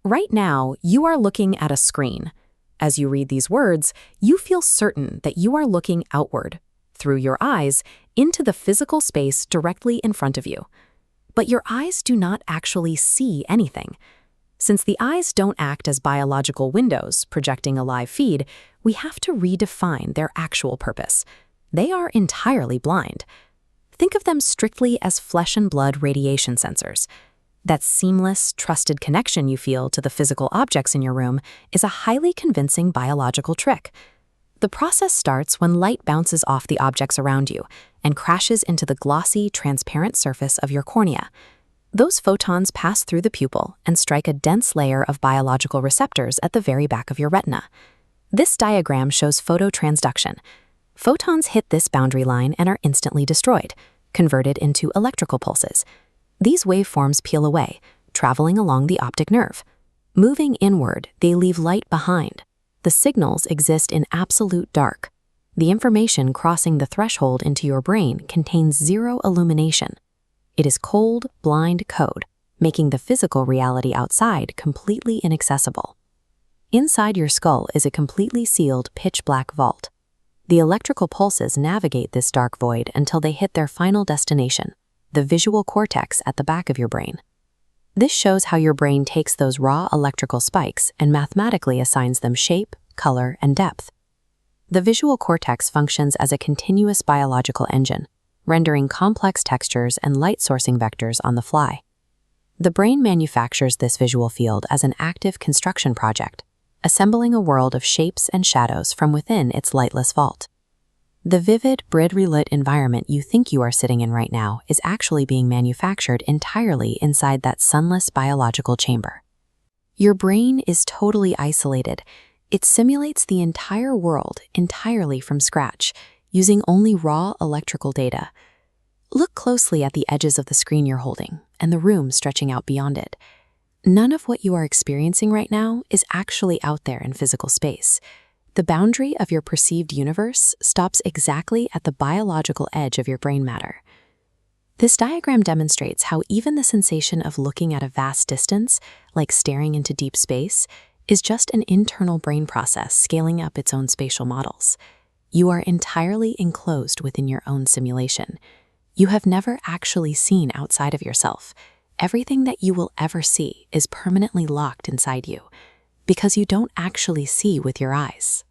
Right now, you are looking at a screen. As you read these words, you feel certain that you are looking outward, through your eyes, into the physical space directly in front of you. But your eyes do not actually see anything. Since the eyes don't act as biological windows projecting a live feed, we have to redefine their actual purpose. They are entirely blind. Think of them strictly as flesh and blood radiation sensors. That seamless, trusted connection you feel to the physical objects in your room is a highly convincing biological trick. The process starts when light bounces off the objects around you and crashes into the glossy, transparent surface of your cornea. Those photons pass through the pupil and strike a dense layer of biological receptors at the very back of your retina. This diagram shows phototransduction. Photons hit this boundary line and are instantly destroyed, converted into electrical pulses. These waveforms peel away, traveling along the optic nerve. Moving inward, they leave light behind. The signals exist in absolute dark. The information crossing the threshold into your brain contains zero illumination. It is cold, blind code, making the physical reality outside completely inaccessible. Inside your skull is a completely sealed pitch-black vault. The electrical pulses navigate this dark void until they hit their final destination, the visual cortex at the back of your brain. This shows how your brain takes those raw electrical spikes and mathematically assigns them shape, color, and depth. The visual cortex functions as a continuous biological engine, rendering complex textures and light sourcing vectors on the fly. The brain manufactures this visual field as an active construction project, assembling a world of shapes and shadows from within its lightless vault. The vivid, bright-lit environment you think you are sitting in right now is actually being manufactured entirely inside that sunless biological chamber. Your brain is totally isolated. It simulates the entire world entirely from scratch, using only raw electrical data. Look closely at the edges of the screen you're holding and the room stretching out beyond it. None of what you are experiencing right now is actually out there in physical space. The boundary of your perceived universe stops exactly at the biological edge of your brain matter. This diagram demonstrates how even the sensation of looking at a vast distance, like staring into deep space, is just an internal brain process scaling up its own spatial models. You are entirely enclosed within your own simulation. You have never actually seen outside of yourself. Everything that you will ever see is permanently locked inside you, because you don't actually see with your eyes.